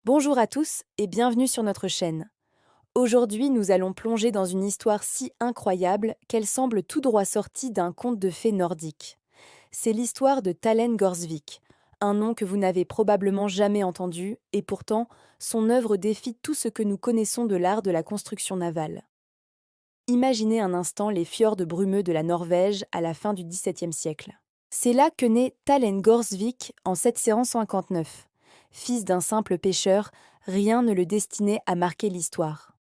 Bonjour à tous et bienvenue sur notre chaîne. Aujourd'hui, nous allons plonger dans une histoire si incroyable qu'elle semble tout droit sortie d'un conte de fées nordique. C'est l'histoire de Talen Gorsvik, un nom que vous n'avez probablement jamais entendu, et pourtant, son œuvre défie tout ce que nous connaissons de l'art de la construction navale. Imaginez un instant les fjords brumeux de la Norvège à la fin du XVIIe siècle. C'est là que naît Talen Gorsvik en 759. Fils d'un simple pêcheur, rien ne le destinait à marquer l'histoire.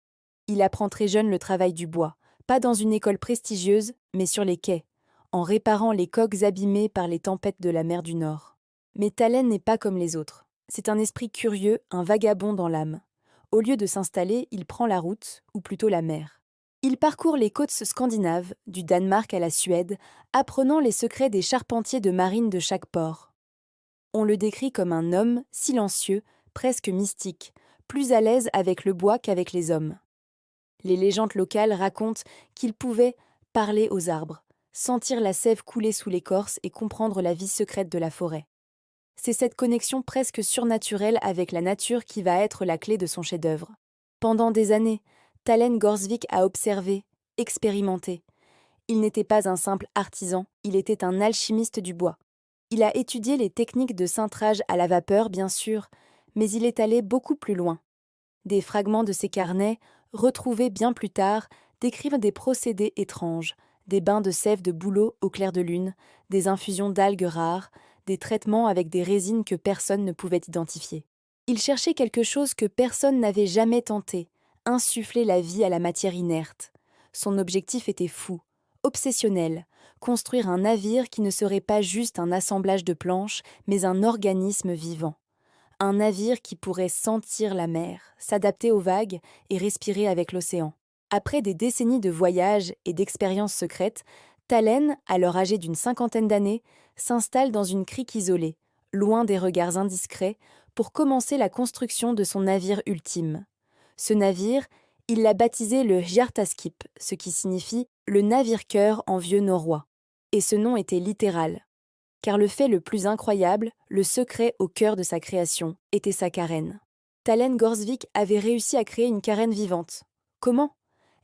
Il apprend très jeune le travail du bois, pas dans une école prestigieuse, mais sur les quais, en réparant les coques abîmées par les tempêtes de la mer du Nord. Mais Talen n'est pas comme les autres. C'est un esprit curieux, un vagabond dans l'âme. Au lieu de s'installer, il prend la route, ou plutôt la mer. Il parcourt les côtes scandinaves, du Danemark à la Suède, apprenant les secrets des charpentiers de marine de chaque port. On le décrit comme un homme silencieux, presque mystique, plus à l'aise avec le bois qu'avec les hommes. Les légendes locales racontent qu'il pouvait parler aux arbres, sentir la sève couler sous l'écorce et comprendre la vie secrète de la forêt. C'est cette connexion presque surnaturelle avec la nature qui va être la clé de son chef-d'œuvre. Pendant des années, Talen Gorsvik a observé, expérimenté. Il n'était pas un simple artisan, il était un alchimiste du bois. Il a étudié les techniques de cintrage à la vapeur, bien sûr, mais il est allé beaucoup plus loin. Des fragments de ses carnets, retrouvés bien plus tard, décrivent des procédés étranges, des bains de sève de bouleau au clair de lune, des infusions d'algues rares, des traitements avec des résines que personne ne pouvait identifier. Il cherchait quelque chose que personne n'avait jamais tenté, insuffler la vie à la matière inerte. Son objectif était fou, obsessionnel, construire un navire qui ne serait pas juste un assemblage de planches, mais un organisme vivant. Un navire qui pourrait sentir la mer, s'adapter aux vagues et respirer avec l'océan. Après des décennies de voyages et d'expériences secrètes, Talen, alors âgé d'une cinquantaine d'années, s'installe dans une crique isolée, loin des regards indiscrets, pour commencer la construction de son navire ultime. Ce navire, il l'a baptisé le Hjartaskip, ce qui signifie le navire-cœur en vieux norrois. Et ce nom était littéral. Car le fait le plus incroyable, le secret au cœur de sa création, était sa carène. Talen Gorsvik avait réussi à créer une carène vivante. Comment?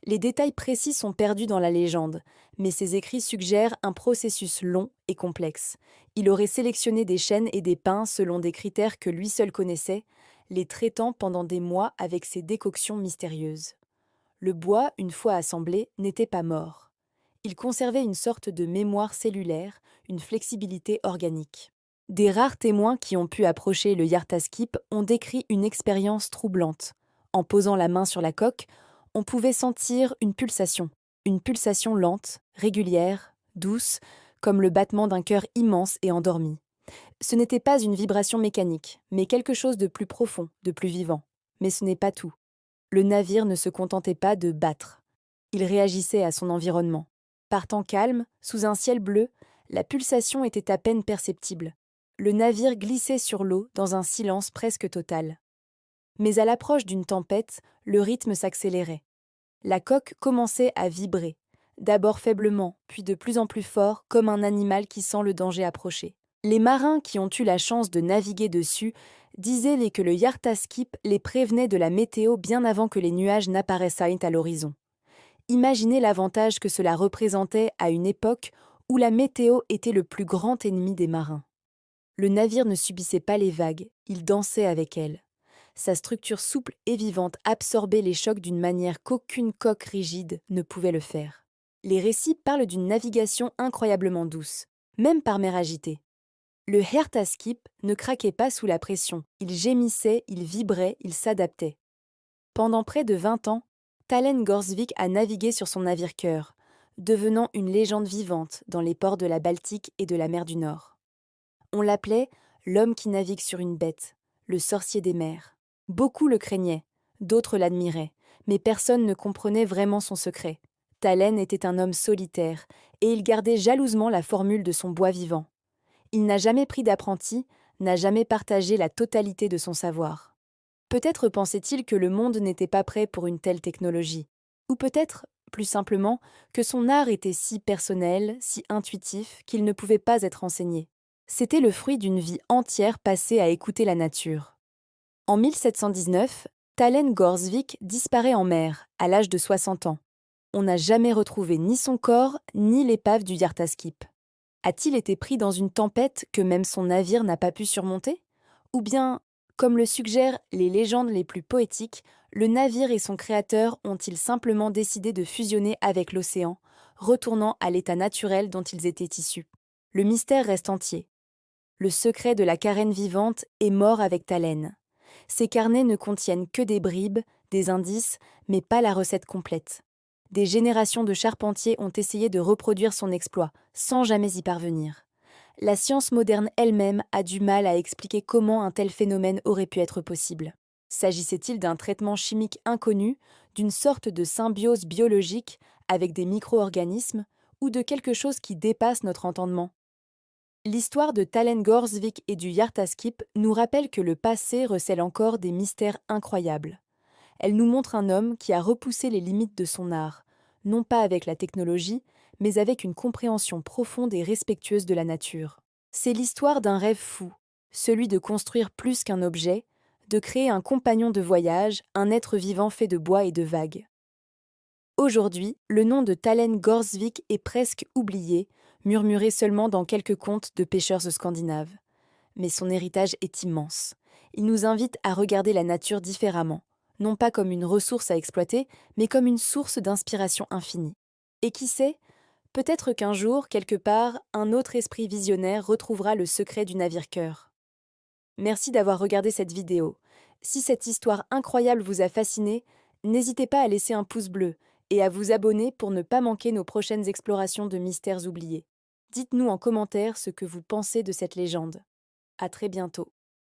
Les détails précis sont perdus dans la légende, mais ses écrits suggèrent un processus long et complexe. Il aurait sélectionné des chênes et des pins selon des critères que lui seul connaissait, les traitant pendant des mois avec ses décoctions mystérieuses. Le bois, une fois assemblé, n'était pas mort. Il conservait une sorte de mémoire cellulaire, une flexibilité organique. Des rares témoins qui ont pu approcher le Hjartaskip ont décrit une expérience troublante. En posant la main sur la coque, on pouvait sentir une pulsation lente, régulière, douce, comme le battement d'un cœur immense et endormi. Ce n'était pas une vibration mécanique, mais quelque chose de plus profond, de plus vivant. Mais ce n'est pas tout. Le navire ne se contentait pas de battre. Il réagissait à son environnement. Par temps calme, sous un ciel bleu, la pulsation était à peine perceptible. Le navire glissait sur l'eau dans un silence presque total. Mais à l'approche d'une tempête, le rythme s'accélérait. La coque commençait à vibrer, d'abord faiblement, puis de plus en plus fort, comme un animal qui sent le danger approcher. Les marins qui ont eu la chance de naviguer dessus disaient que le Hjartaskip les prévenait de la météo bien avant que les nuages n'apparaissent à l'horizon. Imaginez l'avantage que cela représentait à une époque où la météo était le plus grand ennemi des marins. Le navire ne subissait pas les vagues, il dansait avec elles. Sa structure souple et vivante absorbait les chocs d'une manière qu'aucune coque rigide ne pouvait le faire. Les récits parlent d'une navigation incroyablement douce, même par mer agitée. Le Hjartaskip ne craquait pas sous la pression, il gémissait, il vibrait, il s'adaptait. Pendant près de 20 ans, Talen Gorsvik a navigué sur son navire-cœur, devenant une légende vivante dans les ports de la Baltique et de la mer du Nord. On l'appelait l'homme qui navigue sur une bête, le sorcier des mers. Beaucoup le craignaient, d'autres l'admiraient, mais personne ne comprenait vraiment son secret. Talen était un homme solitaire, et il gardait jalousement la formule de son bois vivant. Il n'a jamais pris d'apprenti, n'a jamais partagé la totalité de son savoir. Peut-être pensait-il que le monde n'était pas prêt pour une telle technologie. Ou peut-être, plus simplement, que son art était si personnel, si intuitif, qu'il ne pouvait pas être enseigné. C'était le fruit d'une vie entière passée à écouter la nature. En 1719, Talen Gorsvik disparaît en mer, à l'âge de 60 ans. On n'a jamais retrouvé ni son corps, ni l'épave du Yartaskip. A-t-il été pris dans une tempête que même son navire n'a pas pu surmonter? Ou bien, comme le suggèrent les légendes les plus poétiques, le navire et son créateur ont-ils simplement décidé de fusionner avec l'océan, retournant à l'état naturel dont ils étaient issus? Le mystère reste entier. Le secret de la carène vivante est mort avec Talen. Ces carnets ne contiennent que des bribes, des indices, mais pas la recette complète. Des générations de charpentiers ont essayé de reproduire son exploit, sans jamais y parvenir. La science moderne elle-même a du mal à expliquer comment un tel phénomène aurait pu être possible. S'agissait-il d'un traitement chimique inconnu, d'une sorte de symbiose biologique avec des micro-organismes, ou de quelque chose qui dépasse notre entendement? L'histoire de Talen Gorsvik et du Yartaskip nous rappelle que le passé recèle encore des mystères incroyables. Elle nous montre un homme qui a repoussé les limites de son art, non pas avec la technologie, mais avec une compréhension profonde et respectueuse de la nature. C'est l'histoire d'un rêve fou, celui de construire plus qu'un objet, de créer un compagnon de voyage, un être vivant fait de bois et de vagues. Aujourd'hui, le nom de Talen Gorsvik est presque oublié, murmuré seulement dans quelques contes de pêcheurs scandinaves. Mais son héritage est immense. Il nous invite à regarder la nature différemment, non pas comme une ressource à exploiter, mais comme une source d'inspiration infinie. Et qui sait, peut-être qu'un jour, quelque part, un autre esprit visionnaire retrouvera le secret du navire-cœur. Merci d'avoir regardé cette vidéo. Si cette histoire incroyable vous a fasciné, n'hésitez pas à laisser un pouce bleu et à vous abonner pour ne pas manquer nos prochaines explorations de mystères oubliés. Dites-nous en commentaire ce que vous pensez de cette légende. À très bientôt.